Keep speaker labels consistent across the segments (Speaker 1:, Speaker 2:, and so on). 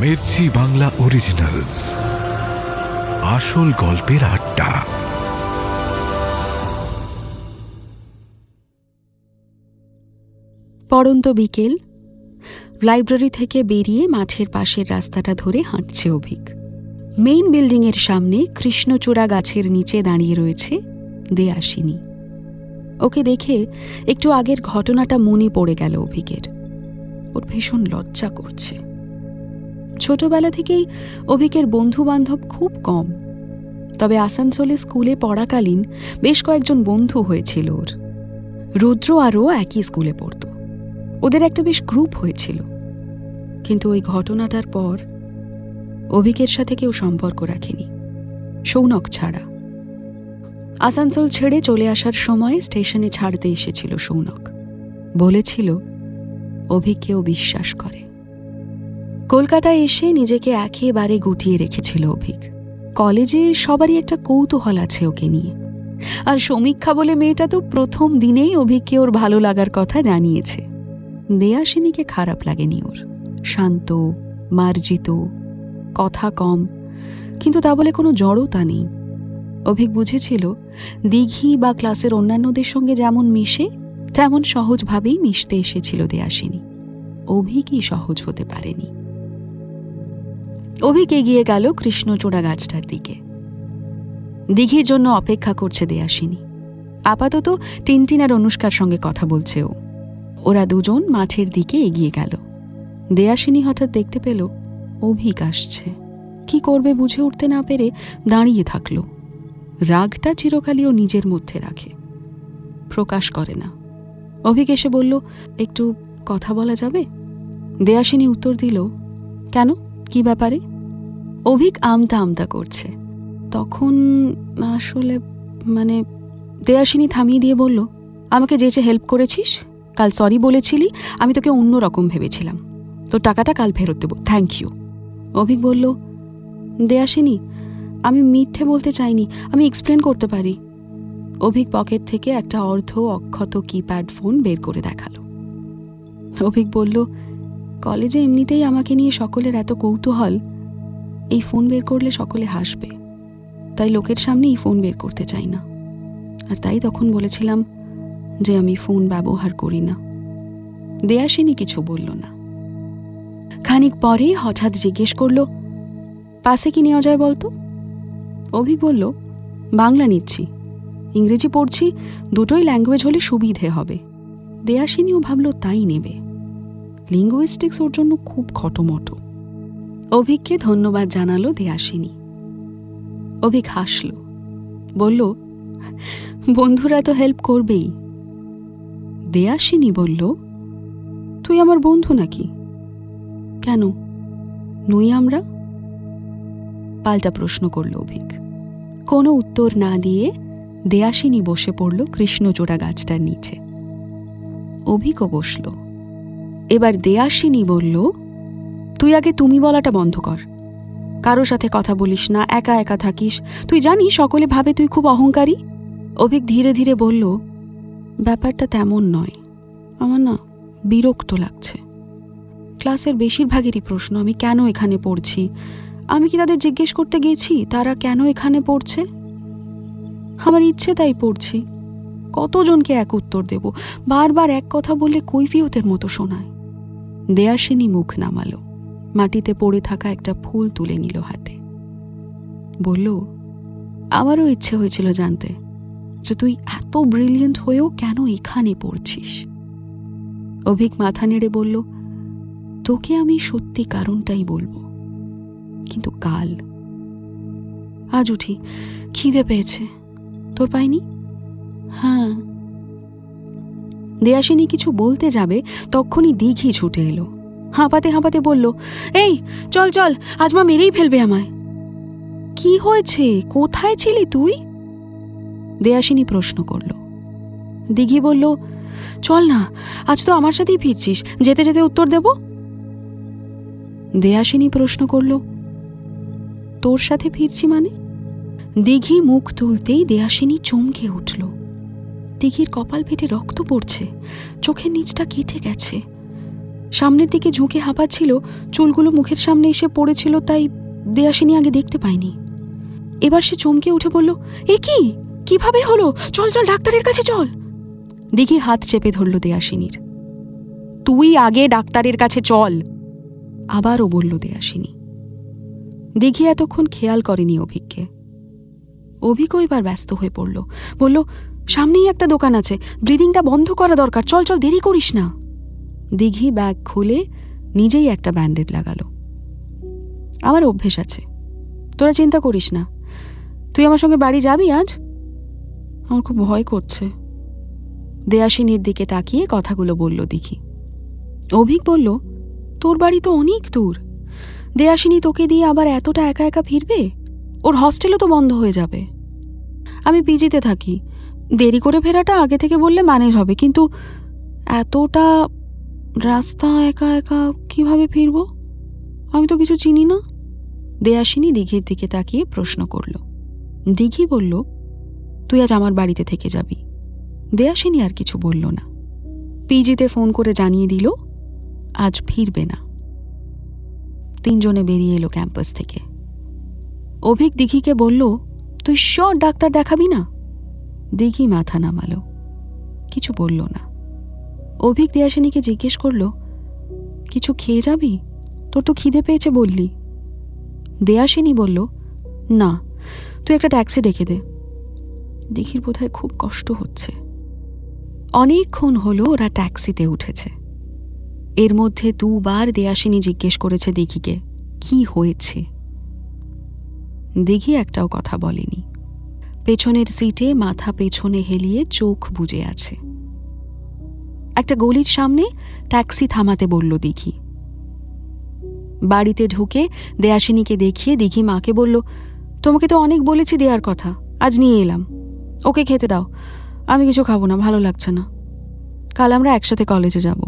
Speaker 1: Mirchi Bangla originals, আসল গল্পের আড্ডা।
Speaker 2: পড়ন্ত বিকেল। লাইব্রেরি থেকে বেরিয়ে মাঠের পাশের রাস্তাটা ধরে হাঁটছে অভিক। মেইন বিল্ডিংয়ের সামনে কৃষ্ণচূড়া গাছের নিচে দাঁড়িয়ে রয়েছে দেয়াসিনী। ওকে দেখে একটু আগের ঘটনাটা মনে পড়ে গেল অভিকের। ওর ভীষণ লজ্জা করছে। ছোটবেলা থেকেই অভিকের বন্ধু বান্ধব খুব কম, তবে আসানসোলে স্কুলে পড়াকালীন বেশ কয়েকজন বন্ধু হয়েছিল ওর। রুদ্র আরও একই স্কুলে পড়ত। ওদের একটা বেশ গ্রুপ হয়েছিল, কিন্তু ওই ঘটনাটার পর অভিকের সাথে কেউ সম্পর্ক রাখেনি, সৌনক ছাড়া। আসানসোল ছেড়ে চলে আসার সময় স্টেশনে ছাড়তে এসেছিল সৌনক। বলেছিল অভিককেও বিশ্বাস করে। কলকাতায় এসে নিজেকে একেবারে গুটিয়ে রেখেছিল অভিক। কলেজে সবারই একটা কৌতূহল আছে ওকে নিয়ে, আর সমীক্ষা বলে মেয়েটা তো প্রথম দিনেই অভিককে ওর ভালো লাগার কথা জানিয়েছে। দেয়াসিনীকে খারাপ লাগেনি ওর। শান্ত, মার্জিত, কথা কম, কিন্তু তা বলে কোনো জড়তা নেই। অভিক বুঝেছিল দিঘি বা ক্লাসের অন্যান্যদের সঙ্গে যেমন মিশে তেমন সহজভাবেই মিশতে এসেছিল দেয়াসিনী। অভিকই সহজ হতে পারেনি। অভিক এগিয়ে গেল কৃষ্ণচূড়া গাছটার দিকে। দিঘির জন্য অপেক্ষা করছে দেয়াসিনী। আপাতত টিনটিন আর অনুষ্কার সঙ্গে কথা বলছে ও। ওরা দুজন মাঠের দিকে এগিয়ে গেল। দেয়াসিনী হঠাৎ দেখতে পেল অভিক আসছে। কি করবে বুঝে উঠতে না পেরে দাঁড়িয়ে থাকলো। রাগটা চিরকালই ও নিজের মধ্যে রাখে, প্রকাশ করে না। অভিক এসে বলল, একটু কথা বলা যাবে? দেয়াসিনী উত্তর দিল, কেন, কি ব্যাপারে? অভিক আমতা আমতা করছে। তখন আসলে দেয়াসিনী থামিয়ে দিয়ে বলল, আমাকে যেচে হেল্প করেছিস, কাল সরি বলেছিলি, আমি তোকে অন্য রকম ভেবেছিলাম, তোর টাকাটা কাল ফেরত দেবো, থ্যাংক ইউ। অভিক বলল, দেয়াসিনী, আমি মিথ্যে বলতে চাইনি, আমি এক্সপ্লেন করতে পারি। অভিক পকেট থেকে একটা অর্ধ অক্ষত কিপ্যাড ফোন বের করে দেখালো। অভিক বলল, কলেজে এমনিতেই আমাকে নিয়ে সকলের এত কৌতূহল, এই ফোন বের করলে সকলে হাসবে, তাই লোকের সামনে এই ফোন বের করতে চাই না। আর তাই তখন বলেছিলাম যে আমি ফোন ব্যবহার করি না। দেয়াসিনী কিছু বলল না। খানিক পরে হঠাৎ জিজ্ঞেস করল, পাশে কি নেওয়া যায় বলতো? অভিক বলল, বাংলা নিচ্ছি, ইংরেজি পড়ছি, দুটোই ল্যাঙ্গুয়েজ হলে সুবিধে হবে। দেয়াসিনীও ভাবল তাই নেবে। লিঙ্গুইস্টিক্স ওর জন্য খুব খটোমটো। অভিককে ধন্যবাদ জানালো দেয়াসিনী। অভিক হাসল, বলল, বন্ধুরা তো হেল্প করবেই। দেয়াসিনী বলল, তুই আমার বন্ধু নাকি? কেন, নই আমরা? পাল্টা প্রশ্ন করল অভিক। কোনো উত্তর না দিয়ে দেয়াসিনী বসে পড়ল কৃষ্ণচূড়া গাছটার নিচে। অভিকও বসল। এবার দেয়াসিনী বলল, তুই আগে তুমি বলাটা বন্ধ কর। কারো সাথে কথা বলিস না, একা একা থাকিস, তুই জানিস সকলে ভাবে তুই খুব অহংকারী। অভিক ধীরে ধীরে বলল, ব্যাপারটা তেমন নয়, আমার না বিরক্ত লাগছে। ক্লাসের বেশিরভাগেরই প্রশ্ন আমি কেন এখানে পড়ছি। আমি কি তাদের জিজ্ঞেস করতে গেছি তারা কেন এখানে পড়ছে? আমার ইচ্ছে তাই পড়ছি। কতজনকে এক উত্তর দেব? বারবার এক কথা বললে কৈফিয়তের মতো শোনায়। দেয়াসিনী মুখ নামালো, মাটিতে পড়ে থাকা একটা ফুল তুলে নিল হাতে। বলল, আমারও ইচ্ছে হয়েছিল জানতে যে তুই এত ব্রিলিয়েন্ট হয়েও কেন এখানে পড়ছিস। অভিক মাথা নেড়ে বলল, তোকে আমি সত্যি কারণটাই বলবো, কিন্তু কাল। আজ উঠি, খিদে পেয়েছে। তোর পাইনি? হ্যাঁ। দেয়াসিনী কিছু বলতে যাবে, তখনই দিঘি ছুটে এলো। হাঁপাতে হাঁপাতে বলল, এই চল চল, আজ মা মেরেই ফেলবে আমায়। কি হয়েছে, কোথায় ছিলি তুই? দেয়াসিনী প্রশ্ন করল। দিঘি বলল, চল না, আজ তো আমার সাথেই ফিরছিস, যেতে যেতে উত্তর দেব। দেয়াসিনী প্রশ্ন করল, তোর সাথে ফিরছি মানে? দিঘি মুখ তুলতেই দেয়াসিনী চমকে উঠল। দিঘির কপাল ফেটে রক্ত পড়ছে, চোখের নিচটা কেটে গেছে। সামনের দিকে ঝুঁকে হাঁপাচ্ছিল, চুলগুলো মুখের সামনে এসে পড়েছিল, তাই দেয়াসিনী আগে দেখতে পায়নি। এবার সে চমকে উঠে বলল, এ কি, কিভাবে হলো? চল চল, ডাক্তারের কাছে চল। দিঘি হাত চেপে ধরল দেয়াসিনীর। তুই আগে ডাক্তারের কাছে চল, আবারও বলল দেয়াসিনী। দিঘি এতক্ষণ খেয়াল করেনি অভিককে। অভিকও এবার ব্যস্ত হয়ে পড়ল, বলল, সামনেই একটা দোকান আছে, ব্লিডিংটা বন্ধ করা দরকার, চল চল, দেরি করিস না। দিঘি ব্যাগ খুলে নিজেই একটা ব্যান্ডেড লাগালো। আমার অভ্যেস আছে, তোরা চিন্তা করিস না। তুই আমার সঙ্গে বাড়ি যাবি আজ? আমার খুব ভয় করছে। দেয়াসিনীর দিকে তাকিয়ে কথাগুলো বলল দিঘি। অভিক বলল, তোর বাড়ি তো অনেক দূর, দেয়াসিনী তোকে দিয়ে আবার এতটা একা একা ফিরবে? ওর হস্টেলও তো বন্ধ হয়ে যাবে। আমি পিজিতে থাকি, দেরি করে ফেরাটা আগে থেকে বললে ম্যানেজ হবে, কিন্তু এতটা রাস্তা একা একা কিভাবে ফিরবো? আমি তো কিছু চিনি না। দেয়াসিনী দিঘির দিকে তাকিয়ে প্রশ্ন করল। দিঘি বলল, তুই আজ আমার বাড়িতে থেকে যাবি। দেয়াসিনী আর কিছু বলল না। পিজিতে ফোন করে জানিয়ে দিল আজ ফিরবে না। তিনজনে বেরিয়ে এলো ক্যাম্পাস থেকে। অভিক দিঘিকে বলল, তুই শিওর ডাক্তার দেখাবি না? দিঘি মাথা নামালো, কিছু বলল না। অভিক দেয়াসিনীকে জিজ্ঞেস করল, কিছু খেয়ে যাবি? তোর তো খিদে পেয়েছে বললি। দেয়াসিনী বলল, না, তুই একটা ট্যাক্সি ডেকে দে। দিঘির বোধহয় খুব কষ্ট হচ্ছে। অনেকক্ষণ হলো ওরা ট্যাক্সিতে উঠেছে। এর মধ্যে দুবার দেয়াসিনী জিজ্ঞেস করেছে দিঘিকে, কি হয়েছে? দিঘি একটাও কথা বলেনি। পেছনের সিটে মাথা পেছনে হেলিয়ে চোখ বুজে আছে। একটা গলির সামনে ট্যাক্সি থামাতে বলল দিঘি। বাড়িতে ঢুকে দেয়াসিনীকে দেখিয়ে দিঘি মাকে বলল, তোমাকে তো অনেক বলেছি দেয়ার কথা, আজ নিয়ে এলাম, ওকে খেতে দাও। আমি কিছু খাবো না, ভালো লাগছে না। কাল আমরা একসাথে কলেজে যাব।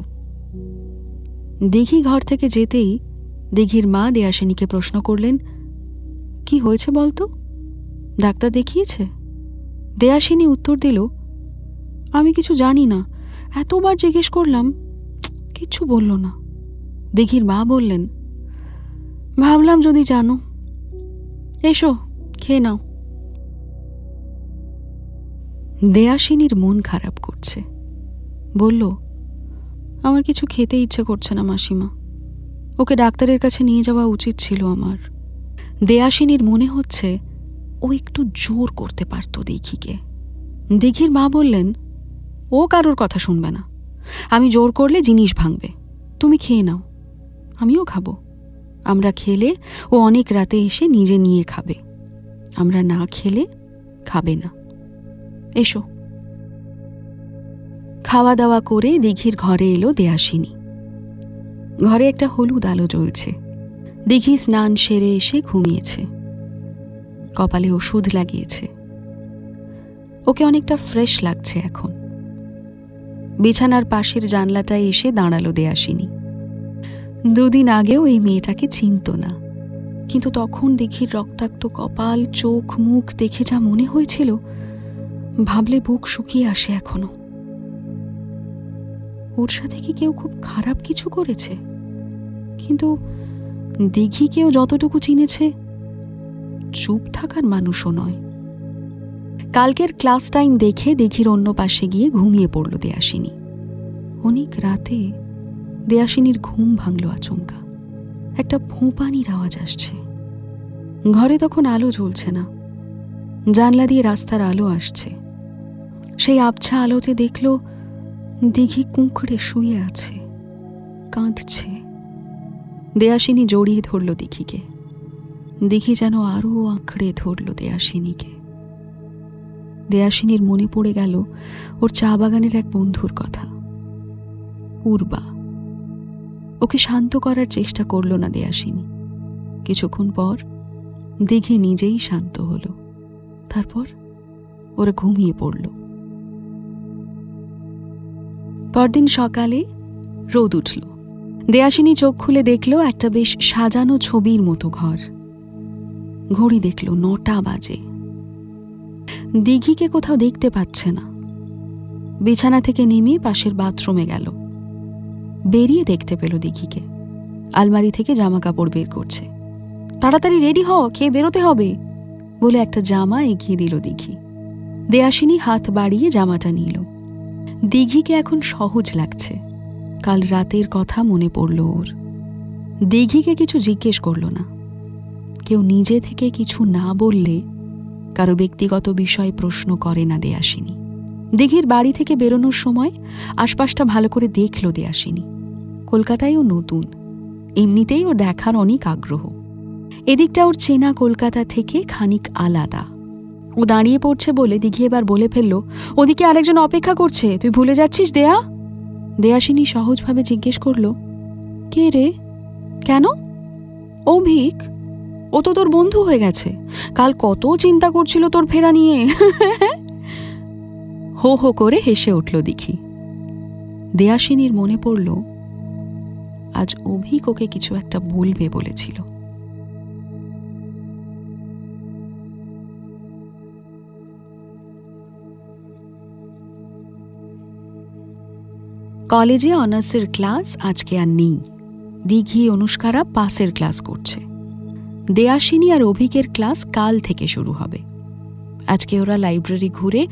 Speaker 2: দিঘি ঘর থেকে যেতেই দিঘির মা দেয়াসিনীকে প্রশ্ন করলেন, কি হয়েছে বলতো? ডাক্তার দেখিয়েছে? দেয়াসিনী উত্তর দিল, আমি কিছু জানি না, এতবার জিজ্ঞেস করলাম, কিচ্ছু বলল না। দিঘির মা বললেন, ভাবলাম যদি জানো। এসো, খেয়ে নাও। দেয়াসিনীর মন খারাপ করছে। বলল, আমার কিছু খেতে ইচ্ছে করছে না মাসিমা, ওকে ডাক্তারের কাছে নিয়ে যাওয়া উচিত ছিল আমার। দেয়াসিনীর মনে হচ্ছে ও একটু জোর করতে পারত দিঘিকে। দিঘির মা বললেন, ও কারোর কথা শুনবে না, আমি জোর করলে জিনিস ভাঙবে। তুমি খেয়ে নাও, আমিও খাবো। আমরা খেলে ও অনেক রাতে এসে নিজে নিয়ে খাবে, আমরা না খেলে খাবে না। এসো। খাওয়া দাওয়া করে দিঘির ঘরে এলো দেয়াসিনী। ঘরে একটা হলুদ আলো জ্বলছে। দিঘি স্নান সেরে এসে ঘুমিয়েছে, কপালে ওষুধ লাগিয়েছে। ওকে অনেকটা ফ্রেশ লাগছে এখন। বিছানার পাশের জানলাটায় এসে দাঁড়ালো দেয়াসিনী। দুদিন আগেও এই মেয়েটাকে চিনত না, কিন্তু তখন দিঘির রক্তাক্ত কপাল, চোখ, মুখ দেখে যা মনে হয়েছিল, ভাবলে বুক শুকিয়ে আসে এখনো। ওর সাথে কি কেউ খুব খারাপ কিছু করেছে? কিন্তু দিঘিকেও যতটুকু চিনেছে, চুপ থাকার মানুষও নয়। কালকের ক্লাস টাইম দেখে দিঘির অন্য পাশে গিয়ে ঘুমিয়ে পড়ল দেয়াসিনী। অনেক রাতে দেয়াসিনীর ঘুম ভাঙল আচমকা। একটা ফোঁপানির আওয়াজ আসছে। ঘরে তখন আলো জ্বলছে না, জানলা দিয়ে রাস্তার আলো আসছে। সেই আবছা আলোতে দেখল দিঘি কুঁকড়ে শুয়ে আছে, কাঁদছে। দেয়াসিনী জড়িয়ে ধরল দিঘিকে। দিঘি যেন আরো আঁকড়ে ধরল দেয়াসিনীকে। দেয়াসিনীর মনে পড়ে গেল ওর চা বাগানের এক বন্ধুর কথা, পূর্বা। ওকে শান্ত করার চেষ্টা করল না দেয়াসিনী। কিছুক্ষণ পর দিঘি নিজেই শান্ত হলো। তারপর ওরা ঘুমিয়ে পড়ল। পরদিন সকালে রোদ উঠল। দেয়াসিনী চোখ খুলে দেখল একটা বেশ সাজানো ছবির মতো ঘর। ঘড়ি দেখল 9টা বাজে। দিঘিকে কোথাও দেখতে পাচ্ছে না। বিছানা থেকে নেমে পাশের বাথরুমে গেল। বেরিয়ে দেখতে পেল দিঘিকে। আলমারি থেকে জামা কাপড় বের করছে। তাড়াতাড়ি রেডি হ, খেয়ে বেরোতে হবে বলে একটা জামা এগিয়ে দিল দিঘি। দেয়াসিনী হাত বাড়িয়ে জামাটা নিল। দিঘিকে এখন সহজ লাগছে। কাল রাতের কথা মনে পড়ল ওর। দিঘিকে কিছু জিজ্ঞেস করল না। কেউ নিজে থেকে কিছু না বললে কারো ব্যক্তিগত বিষয়ে প্রশ্ন করে না দেয়াসিনী। দিঘির বাড়ি থেকে বেরোনোর সময় আশপাশটা ভালো করে দেখল দেয়াসিনী। কলকাতায় ও নতুন, এমনিতেই ওর দেখার অনেক আগ্রহ। এদিকটা ওর চেনা কলকাতা থেকে খানিক আলাদা। ও দাঁড়িয়ে পড়ছে বলে দিঘি এবার বলে ফেলল, ওদিকে আরেকজন অপেক্ষা করছে, তুই ভুলে যাচ্ছিস দেয়া? দেয়াসিনী সহজভাবে জিজ্ঞেস করল, কে রে? কেন? অভিক। ও তো তোর বন্ধু হয়ে গেছে। কাল কত চিন্তা করছিল তোর ফেরা নিয়ে। হো হো করে হেসে উঠল দিঘি। দেয়াসিনীর মনে পড়ল আজ অভিক ওকে কিছু একটা বলবে বলেছিল। কলেজে অনার্সের ক্লাস আজকে আর নেই। দিঘি অনুষ্কারা পাসের ক্লাস করছে। দেয়াসিনী আর অভিকের ক্লাস কাল থেকে শুরু হবে। আজকে ওরা লাইব্রেরি ঘুরে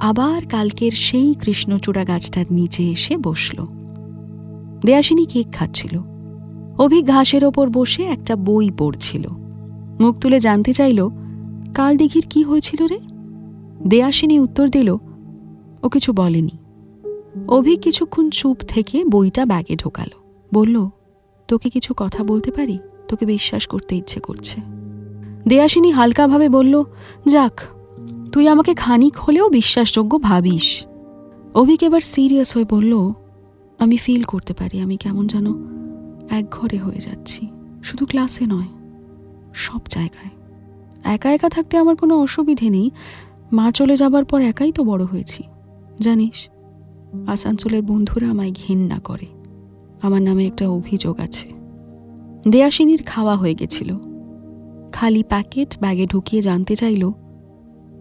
Speaker 2: আবার কালকের সেই কৃষ্ণচূড়া গাছটার নিচে এসে বসল। দেয়াসিনী কেক খাচ্ছিল। অভিক ঘাসের ওপর বসে একটা বই পড়ছিল। মুখ তুলে জানতে চাইল, কাল দিঘির কি হয়েছিল রে? দেয়াসিনী উত্তর দিল, ও কিছু বলেনি। অভিক কিছুক্ষণ চুপ থেকে বইটা ব্যাগে ঢোকালো। বলল, তোকে কিছু কথা বলতে পারি? তোকে বিশ্বাস করতে ইচ্ছে করছে। দেয়াসিনী হালকাভাবে বলল, যাক, তুই আমাকে খানিক হলেও বিশ্বাসযোগ্য ভাবিস। অভিক এবার সিরিয়াস হয়ে বলল, আমি ফিল করতে পারি আমি কেমন যেন একঘরে হয়ে যাচ্ছি। শুধু ক্লাসে নয়, সব জায়গায়। একা একা থাকতে আমার কোনো অসুবিধে নেই। মা চলে যাবার পর একাই তো বড় হয়েছি। জানিস, আসানসোলের বন্ধুরা আমায় ঘেন্না করে। আমার নামে একটা অভিযোগ আছে। দেয়াসিনীর খাওয়া হয়ে গেছিল। খালি প্যাকেট ব্যাগে ঢুকিয়ে জানতে চাইল,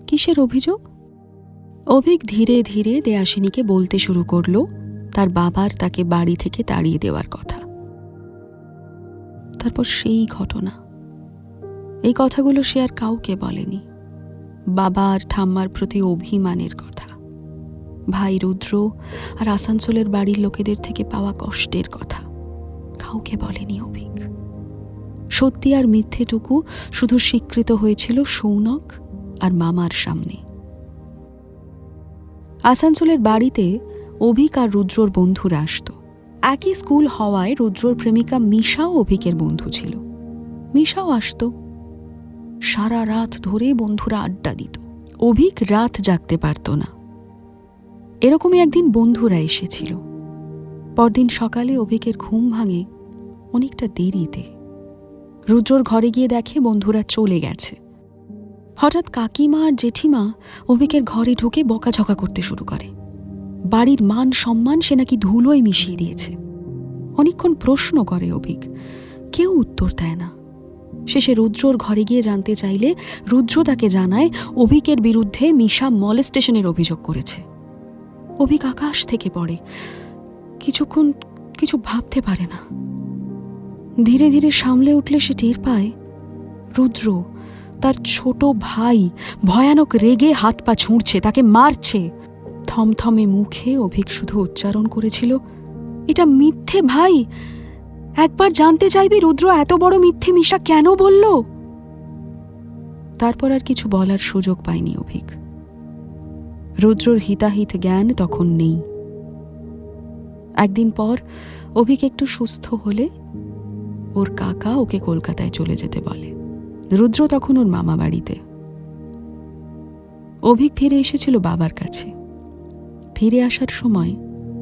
Speaker 2: কিসের অভিযোগ? অভিক ধীরে ধীরে দেয়াসিনীকে বলতে শুরু করল তার বাবার তাকে বাড়ি থেকে তাড়িয়ে দেওয়ার কথা। তারপর সেই ঘটনা। এই কথাগুলো সে আর কাউকে বলেনি। বাবা আর ঠাম্মার প্রতি অভিমানের কথা, ভাই রুদ্র আর আসানসোলের বাড়ির লোকেদের থেকে পাওয়া কষ্টের কথা কাউকে বলেনি অভিক। সত্যি আর মিথ্যেটুকু শুধু স্বীকৃত হয়েছিল সৌনক আর মামার সামনে। আসানসোলের বাড়িতে অভিক আর রুদ্রর বন্ধুরা আসত। একই স্কুল হওয়ায় রুদ্রর প্রেমিকা মিশাও অভিকের বন্ধু ছিল। মিশাও আসত। সারা রাত ধরে বন্ধুরা আড্ডা দিত। অভিক রাত জাগতে পারত না। এরকমই একদিন বন্ধুরা এসেছিল। পরদিন সকালে অভিকের ঘুম ভাঙে অনেকটা দেরিতে। রুদ্রর ঘরে গিয়ে দেখে বন্ধুরা চলে গেছে। হঠাৎ কাকিমা আর জেঠিমা অভিকের ঘরে ঢুকে বকাঝকা করতে শুরু করে। বাড়ির মান সম্মান সে নাকি ধুলোয় মিশিয়ে দিয়েছে। অনেকক্ষণ প্রশ্ন করে অভিক, কেউ উত্তর দেয় না। শেষে রুদ্রর ঘরে গিয়ে জানতে চাইলে রুদ্র তাকে জানায় অভিকের বিরুদ্ধে মিশা মলেস্টেশনের অভিযোগ করেছে। অভিক আকাশ থেকে পড়ে। কিছুক্ষণ কিছু ভাবতে পারে না। ধীরে ধীরে সামলে উঠলে সে টের পায় রুদ্র, তার ছোট ভাই, ভয়ানক রেগে হাত পা ছুঁড়ছে, তাকে মারছে। থমথমে মুখে অভিক শুধু উচ্চারণ করেছিল, এটা মিথ্যে ভাই। একবার জানতে চাইবি রুদ্র এত বড় মিথ্যে মিশা কেন বলল? তারপর আর কিছু বলার সুযোগ পায়নি অভিক। রুদ্রর হিতাহিত জ্ঞান তখন নেই। একদিন পর অভিক একটু সুস্থ হলে ওর কাকা ওকে কলকাতায় চলে যেতে বলে। রুদ্র তখন ওর মামা বাড়িতে। অভিক ফিরে এসেছিল বাবার কাছে। ফিরে আসার সময়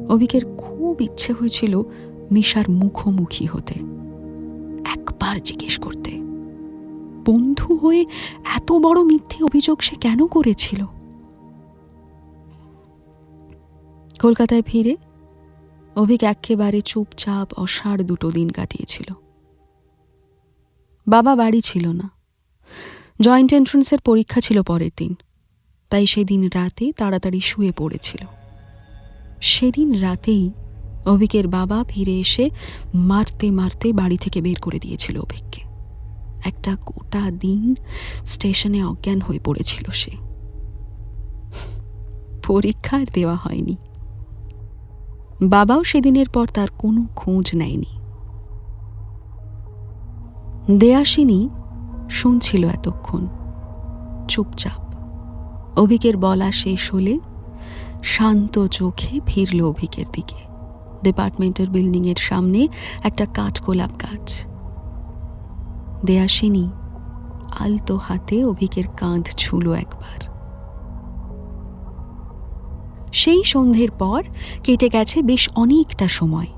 Speaker 2: অভিকের খুব ইচ্ছে হয়েছিল মিশার মুখোমুখি হতে, একবার জিজ্ঞেস করতে, বন্ধু হয়ে এত বড় মিথ্যে অভিযোগ সে কেন করেছিল। কলকাতায় ফিরে অভিক একেবারে চুপচাপ অসাড় 2 দিন কাটিয়েছিল। বাবা বাড়ি ছিল না। জয়েন্ট এন্ট্রান্সের পরীক্ষা ছিল পরের দিন, তাই সেদিন রাতে তাড়াতাড়ি শুয়ে পড়েছিল। সেদিন রাতেই অভিকের বাবা ফিরে এসে মারতে মারতে বাড়ি থেকে বের করে দিয়েছিল অভিককে। একটা গোটা দিন স্টেশনে অজ্ঞান হয়ে পড়েছিল সে। পরীক্ষা আর দেওয়া হয়নি। বাবাও সেদিনের পর তার কোনো খোঁজ নেয়নি। দেয়াসিনী শুনছিল এতক্ষণ চুপচাপ। অভিকের বলা শেষ হলে শান্ত চোখে ফিরল অভিকের দিকে। ডিপার্টমেন্টের বিল্ডিং এর সামনে একটা কাঠগোলাপ গাছ। দেয়াসিনী আলতো হাতে অভিকের কাঁধ ছুঁল একবার। সেই সন্ধ্যের পর কেটে গেছে বেশ অনেকটা সময়।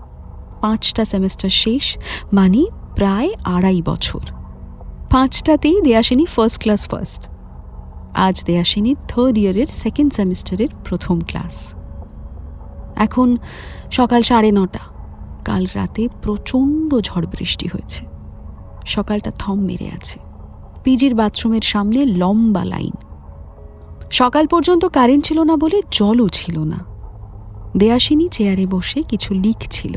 Speaker 2: 5টা সেমেস্টার শেষ, মানে প্রায় 2.5 বছর। 5টাতেই দেয়াসিনী ফার্স্ট ক্লাস ফার্স্ট। আজ দেয়াসিনীর 3rd ইয়ারের 2nd সেমিস্টারের প্রথম ক্লাস। এখন সকাল 9:30। কাল রাতে প্রচণ্ড ঝড় বৃষ্টি হয়েছে। সকালটা থম মেরে আছে। পিজির বাথরুমের সামনে লম্বা লাইন। সকাল পর্যন্ত কারেন্ট ছিল না বলে জলও ছিল না। দেয়াসিনী চেয়ারে বসে কিছু লিখছিল।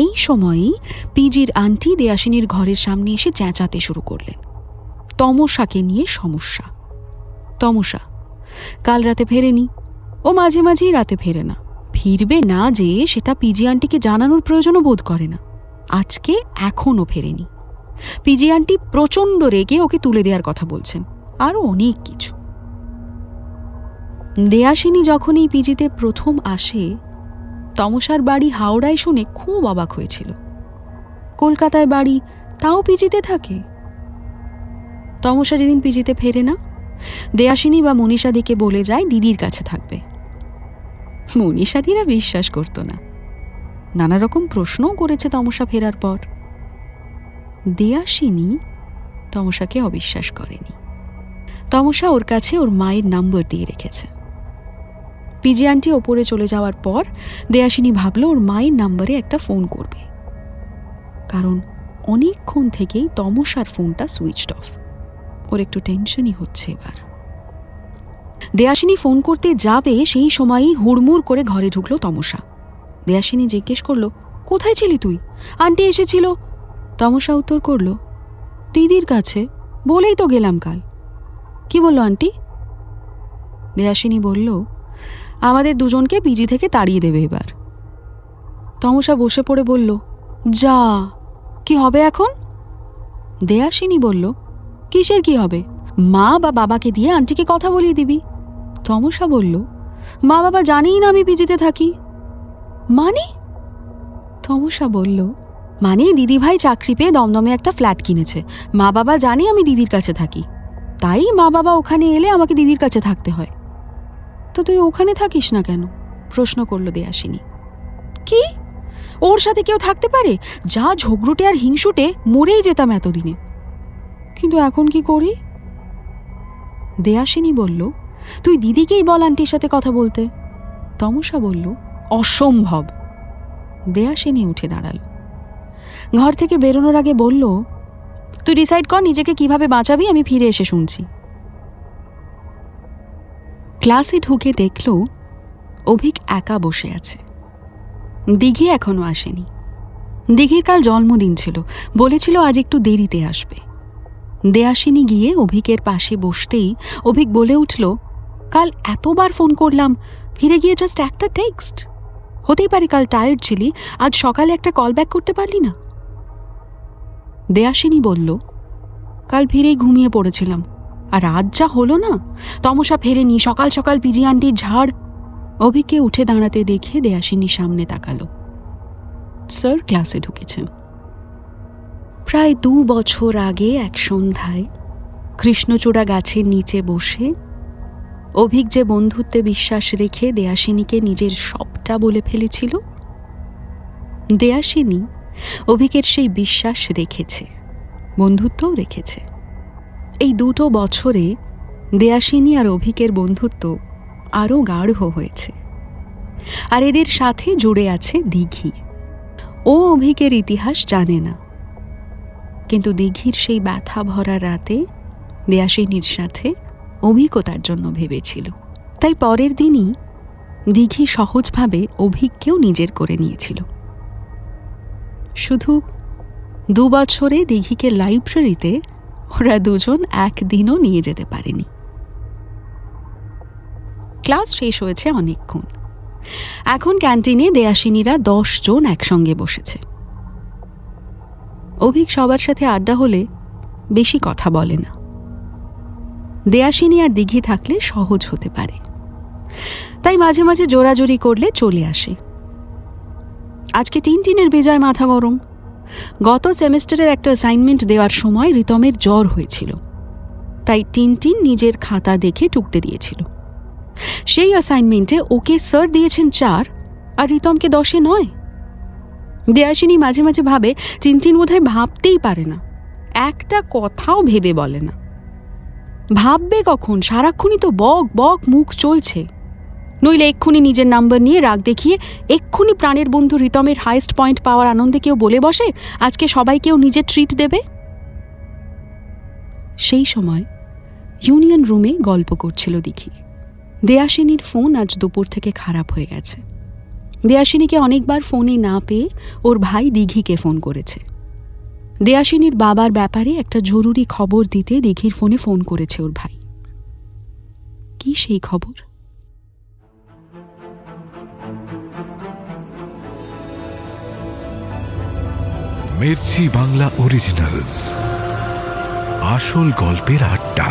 Speaker 2: এই সময়েই পিজির আন্টি দেয়াসিনীর ঘরের সামনে এসে চেঁচাতে শুরু করলেন। তমসাকে নিয়ে সমস্যা। তমসা কাল রাতে ফেরেনি। ও মাঝে মাঝেই রাতে ফেরে না। ফিরবে না যে সেটা পিজি আন্টিকে জানানোর প্রয়োজনও বোধ করে না। আজকে এখনও ফেরেনি। পিজি আন্টি প্রচণ্ড রেগে ওকে তুলে দেওয়ার কথা বলছেন, আরও অনেক কিছু। দেয়াসিনী যখন এই পিজিতে প্রথম আসে, তমসার বাড়ি হাওড়ায় শুনে খুব অবাক হয়েছিল। কলকাতায় বাড়ি, তাও পিজিতে থাকে। তমসা যেদিন পিজিতে ফেরে না, দেয়াসিনী বা মনীষাদিকে বলে যায় দিদির কাছে থাকবে। মনীষাদিরা বিশ্বাস করত না। নানা রকম প্রশ্নও করেছে তমসা ফেরার পর। দেয়াসিনী তমসাকে অবিশ্বাস করেনি। তমসা ওর কাছে ওর মায়ের নাম্বার দিয়ে রেখেছে। পিজি আন্টি ওপরে চলে যাওয়ার পর দেয়াসিনী ভাবল ওর মায়ের নাম্বারে একটা ফোন করবে, কারণ অনেকক্ষণ থেকেই তমসার ফোনটা সুইচড অফ। ওর একটু টেনশনই হচ্ছে এবার। দেয়াসিনী ফোন করতে যাবে সেই সময়ই হুড়মুড় করে ঘরে ঢুকলো তমসা। দেয়াসিনী জিজ্ঞেস করলো, কোথায় ছিলি তুই? আন্টি এসেছিল। তমসা উত্তর করলো, দিদির কাছে, বলেই তো গেলাম কাল। কি বললো আন্টি? দেয়াসিনী বলল, আমাদের দুজনকে পিজি থেকে তাড়িয়ে দেবে এবার। তমসা বসে পড়ে বলল, যা, কি হবে এখন? দেয়াসিনী বলল, কিসের কি হবে? মা বা বাবাকে দিয়ে আন্টিকে কথা বলিয়ে দিবি। তমসা বলল, মা বাবা জানেই না আমি পিজিতে থাকি। মানে? তমসা বলল, মানে দিদিভাই চাকরি পেয়ে দমদমে একটা ফ্ল্যাট কিনেছে। মা বাবা জানে আমি দিদির কাছে থাকি, তাই মা বাবা ওখানে এলে আমাকে দিদির কাছে থাকতে হয়। তো তুই ওখানে থাকিস না কেন? প্রশ্ন করল দেয়াসিনী। কি, ওর সাথে কেউ থাকতে পারে? যা ঝগড়ুটে আর হিংসুটে, মরেই যেতাম এতদিনে। কিন্তু এখন কি করি? দেয়াসিনী বলল, তুই দিদিকেই বল আন্টির সাথে কথা বলতে। তমসা বলল, অসম্ভব। দেয়াসিনী উঠে দাঁড়ালো। ঘর থেকে বেরোনোর আগে বলল, তুই ডিসাইড কর নিজেকে কিভাবে বাঁচাবি, আমি ফিরে এসে শুনছি। ক্লাসে ঢুকে দেখল অভিক একা বসে আছে। দিঘি এখনো আসেনি। দিঘির কাল জন্মদিন ছিল, বলেছিল আজ একটু দেরিতে আসবে। দেয়াসিনী গিয়ে অভিকের পাশে বসতেই অভিক বলে উঠল, কাল এতবার ফোন করলাম, ফিরে গিয়ে জাস্ট একটা টেক্সট। হতেই পারে কাল টায়ার্ড ছিলি, আজ সকালে একটা কল ব্যাক করতে পারলি না। দেয়াসিনী বলল, কাল ফিরেই ঘুমিয়ে পড়েছিলাম, আর আজ যা হলো না, তমসা ফেরেনি, সকাল সকাল পিজি আন্টির ঝাড়। অভিককে উঠে দাঁড়াতে দেখে দেয়াসিনী সামনে তাকালো। স্যার ক্লাসে ঢুকেছেন। প্রায় 2 বছর আগে এক সন্ধ্যায় কৃষ্ণচূড়া গাছের নিচে বসে অভিক যে বন্ধুত্বে বিশ্বাস রেখে দেয়াসিনীকে নিজের সবটা বলে ফেলেছিল, দেয়াসিনী অভিকের সেই বিশ্বাস রেখেছে, বন্ধুত্বও রেখেছে। এই 2 বছরে দেয়াসিনী আর অভিকের বন্ধুত্ব আরও গাঢ় হয়েছে। আর এদের সাথে জুড়ে আছে দিঘি। ও অভিকের ইতিহাস জানে না, কিন্তু দিঘির সেই ব্যথা ভরা রাতে দেয়াসিনীর সাথে অভিকতার জন্য ভেবেছিল। তাই পরের দিনই দিঘি সহজভাবে অভিককেও নিজের করে নিয়েছিল। শুধু 2 বছরে দিঘিকে লাইব্রেরিতে ওরা দুজন একদিনও নিয়ে যেতে পারেনি। ক্লাস শেষ হয়েছে অনেকক্ষণ। এখন ক্যান্টিনে দেয়াসিনীরা 10 জন একসঙ্গে বসেছে। অভিক সবার সাথে আড্ডা হলে বেশি কথা বলে না। দেয়াসিনী আর দিঘি থাকলে সহজ হতে পারে, তাই মাঝে মাঝে জোরাজোরি করলে চলে আসে। আজকে টিনটিনের বেজায় মাথা গরম। গত সেমেস্টারের একটা অ্যাসাইনমেন্ট দেওয়ার সময় রিতমের জ্বর হয়েছিল, তাই টিনটিন নিজের খাতা দেখে টুকতে দিয়েছিল। সেই অ্যাসাইনমেন্টে ওকে স্যার দিয়েছেন 4 আর রিতমকে 10-এ 9। দেয়াসিনী মাঝে মাঝে ভাবে টিনটিন বোধহয় ভাবতেই পারে না, একটা কথাও ভেবে বলে না। ভাববে কখন? সারাক্ষণই তো বক বক মুখ চলছে। নইলে এক্ষুনি নিজের নাম্বার নিয়ে রাগ দেখিয়ে এক্ষুনি প্রাণের বন্ধু রিতমের হাইয়েস্ট পয়েন্ট পাওয়ার আনন্দে কেউ বলে বসে আজকে সবাইকেও নিজের ট্রিট দেবে। সেই সময় ইউনিয়ন রুমে গল্প করছিল দিঘি। দেয়াসিনীর ফোন আজ দুপুর থেকে খারাপ হয়ে গেছে। দেয়াসিনীকে অনেকবার ফোনে না পেয়ে ওর ভাই দিঘিকে ফোন করেছে। দেয়াসিনীর বাবার ব্যাপারে একটা জরুরি খবর দিতে দিঘির ফোনে ফোন করেছে ওর ভাই। কি সেই খবর?
Speaker 1: মির্চি বাংলা অরিজিনালস, আসল গল্পের আড্ডা।